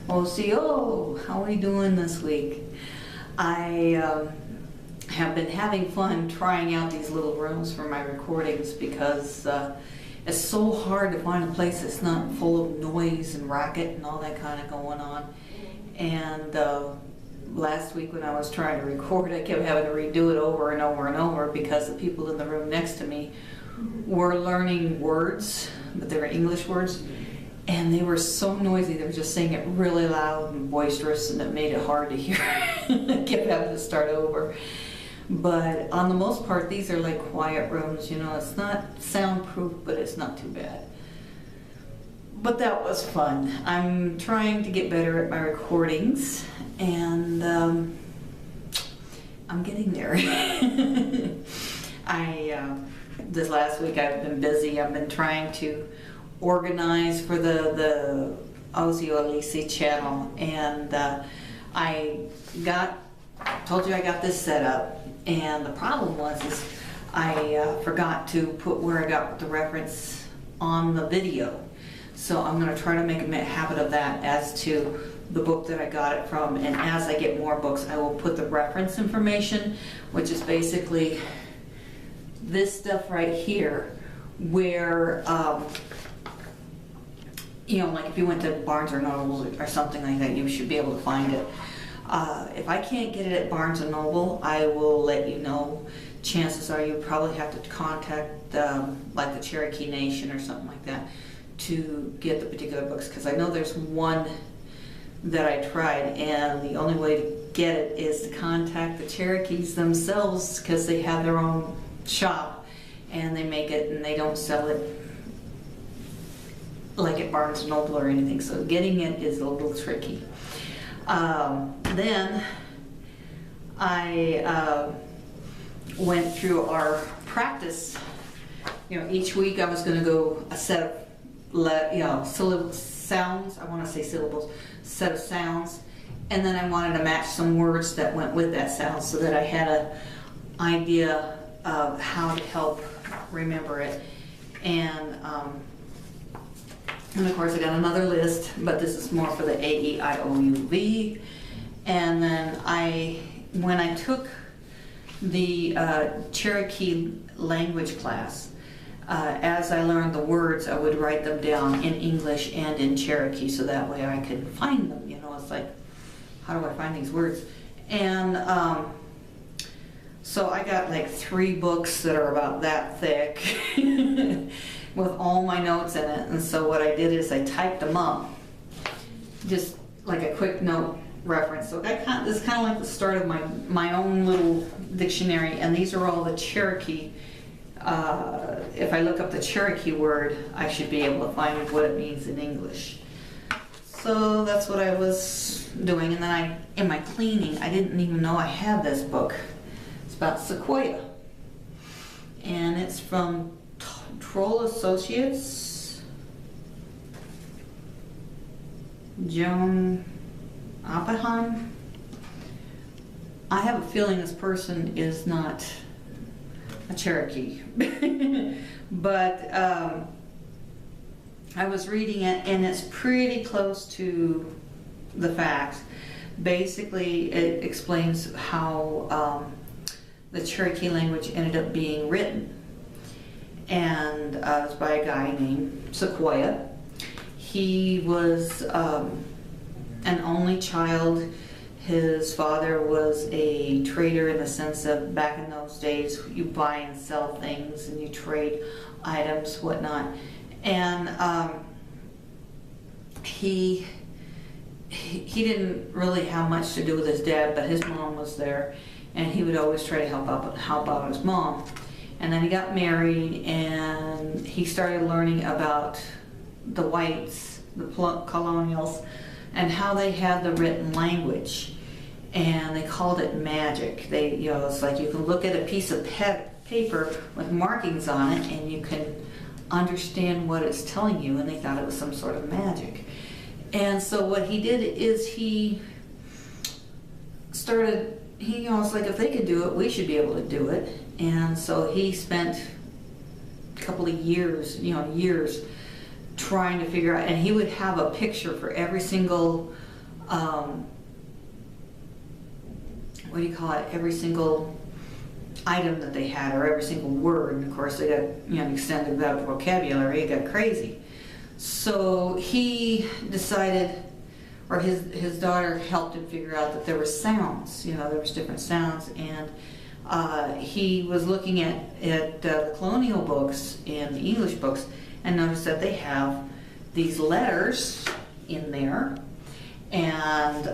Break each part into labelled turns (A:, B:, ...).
A: OCO, how are we doing this week? I have been having fun trying out these little rooms for my recordings because it's so hard to find a place that's not full of noise and racket and all that kind of going on. And last week when I was trying to record, I kept having to redo it over and over and over because the people in the room next to me were learning words, but they were English words. And they were so noisy, they were just saying it really loud and boisterous, and it made it hard to hear. I kept having to start over. But on the most part, these are like quiet rooms, you know, it's not soundproof, but it's not too bad. But that was fun. I'm trying to get better at my recordings, and I'm getting there. This last week I've been busy. I've been trying to organize for the Ozzy Alici channel, and I told you I got this set up, and the problem was I forgot to put where I got the reference on the video. So I'm going to try to make a habit of that as to the book that I got it from, and as I get more books I will put the reference information, which is basically this stuff right here, where you know, like if you went to Barnes or Noble or something like that, you should be able to find it. If I can't get it at Barnes and Noble, I will let you know. Chances are you probably have to contact like the Cherokee Nation or something like that to get the particular books, because I know there's one that I tried, and the only way to get it is to contact the Cherokees themselves, because they have their own shop and they make it, and they don't sell it like at Barnes and Noble or anything, so getting it is a little tricky. Then I went through our practice. You know, each week I was going to go a set of sounds. I want to say syllables, set of sounds, and then I wanted to match some words that went with that sound, so that I had an idea of how to help remember it. And of course I got another list, but this is more for the A-E-I-O-U-V. And then when I took the Cherokee language class, as I learned the words, I would write them down in English and in Cherokee, so that way I could find them. You know, it's like, how do I find these words? And so I got like 3 books that are about that thick with all my notes in it. And so what I did is I typed them up, just like a quick note reference. So this is kind of like the start of my own little dictionary, and these are all the Cherokee. If I look up the Cherokee word, I should be able to find what it means in English. So that's what I was doing. And then in my cleaning, I didn't even know I had this book. It's about Sequoyah, and it's from Troll Associates, Joanne Oppenheim. I have a feeling this person is not a Cherokee, but I was reading it, and it's pretty close to the facts. Basically, it explains how the Cherokee language ended up being written, and it's by a guy named Sequoyah. He was an only child. His father was a trader, in the sense of back in those days you buy and sell things and you trade items, whatnot. And he didn't really have much to do with his dad, but his mom was there, and he would always try to help out his mom. And then he got married, and he started learning about the whites, the colonials, and how they had the written language, and they called it magic. It's like you can look at a piece of paper with markings on it, and you can understand what it's telling you, and they thought it was some sort of magic. And so what he did is he started, it's like, if they could do it, we should be able to do it. And so he spent a couple of years, years trying to figure out, and he would have a picture for every single what do you call it, every single item that they had, or every single word. And of course they got, extended vocabulary. It got crazy. So he decided, or his daughter helped him figure out that there were sounds. There was different sounds, and he was looking at the colonial books and the English books, and noticed that they have these letters in there. And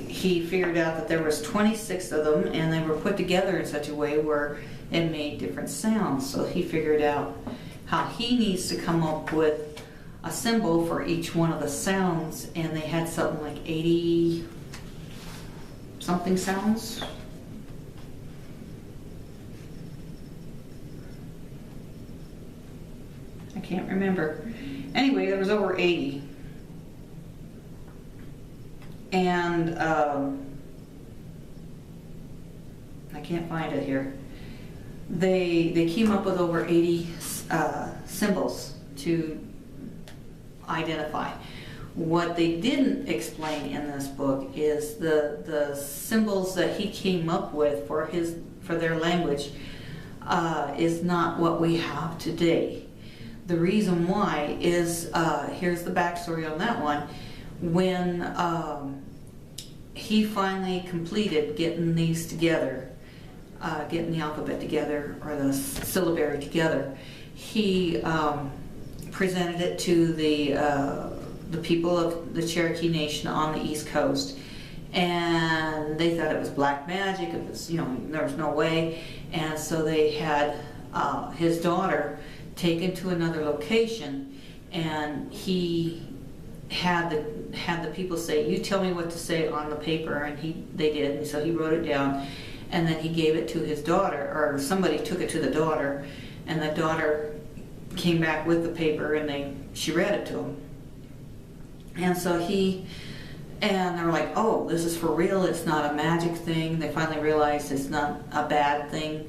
A: he figured out that there was 26 of them, and they were put together in such a way where it made different sounds. So he figured out how he needs to come up with a symbol for each one of the sounds, and they had something like 80 something sounds. I can't remember. Anyway, there was over 80. And I can't find it here. They came up with over 80 symbols to identify. What they didn't explain in this book is the symbols that he came up with for their language is not what we have today. The reason why is, here's the backstory on that one. When he finally completed getting these together, getting the alphabet together, or the syllabary together, he presented it to the people of the Cherokee Nation on the East Coast, and they thought it was black magic. It was, there was no way, and so they had his daughter taken to another location, and he had the people say, "You tell me what to say on the paper," and they did, and so he wrote it down, and then he gave it to his daughter, or somebody took it to the daughter, and the daughter came back with the paper, and she read it to him. And so and they were like, "Oh, this is for real, it's not a magic thing." They finally realized it's not a bad thing.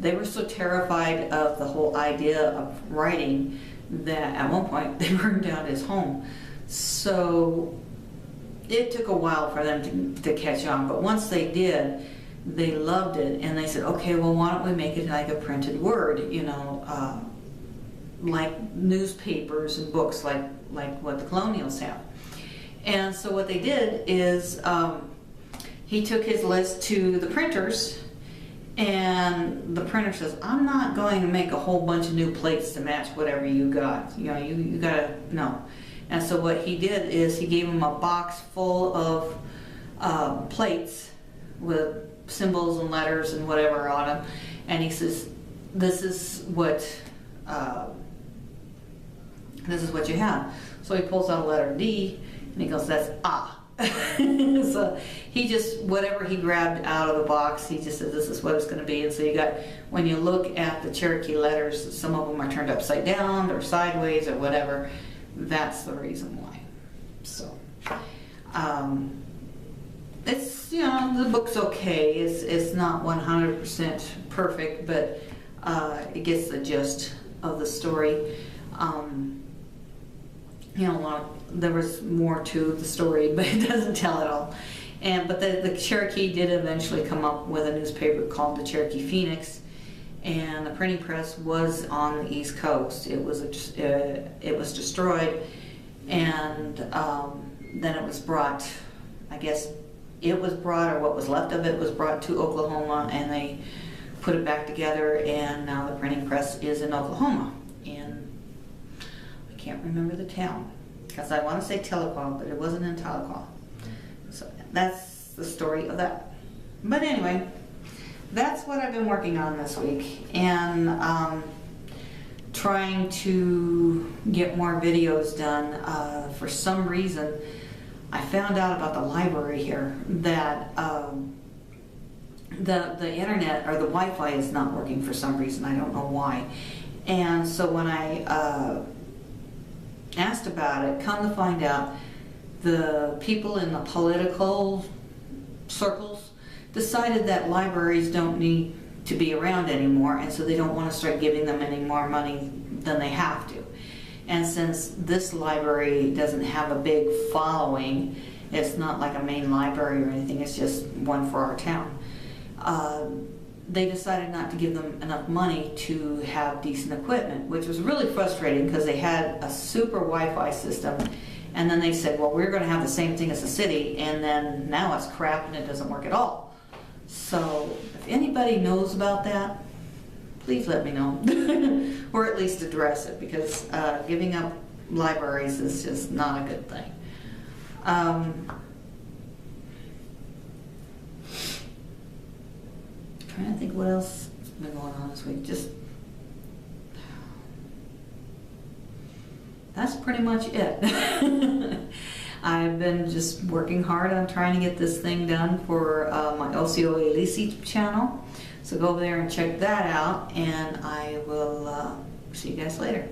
A: They were so terrified of the whole idea of writing that at one point they burned down his home. So it took a while for them to catch on, but once they did, they loved it, and they said, "Okay, well, why don't we make it like a printed word, like newspapers and books, like what the colonials have." And so what they did is he took his list to the printers, and the printer says, "I'm not going to make a whole bunch of new plates to match whatever you got. You gotta know." And so what he did is he gave him a box full of plates with symbols and letters and whatever on them, and he says, "This is what you have." So he pulls out a letter D, and he goes, "That's ah." So he just, whatever he grabbed out of the box, he just said, "This is what it's going to be." And so you got, when you look at the Cherokee letters, some of them are turned upside down or sideways or whatever. That's the reason why. So it's, the book's okay. It's not 100% perfect, but it gets the gist of the story. There was more to the story, but it doesn't tell it all. But the Cherokee did eventually come up with a newspaper called the Cherokee Phoenix, and the printing press was on the East Coast. It was destroyed, and then it was brought, I guess it was brought, or what was left of it was brought to Oklahoma, and they put it back together, and now the printing press is in Oklahoma. I can't remember the town, because I want to say Tahlequah, but it wasn't in Tahlequah. So that's the story of that. But anyway, that's what I've been working on this week, and trying to get more videos done. For some reason, I found out about the library here that the internet, or the Wi-Fi, is not working for some reason. I don't know why. And so when I asked about it, come to find out, the people in the political circles decided that libraries don't need to be around anymore, and so they don't want to start giving them any more money than they have to. And since this library doesn't have a big following, It's not like a main library or anything, it's just one for our town. They decided not to give them enough money to have decent equipment, which was really frustrating because they had a super Wi-Fi system, and then they said, well, we're going to have the same thing as the city, and then now it's crap and it doesn't work at all. So if anybody knows about that, please let me know, or at least address it, because giving up libraries is just not a good thing. Trying to think what else has been going on this week. That's pretty much it. I've been just working hard on trying to get this thing done for my OCO Elise channel. So go over there and check that out, and I will see you guys later.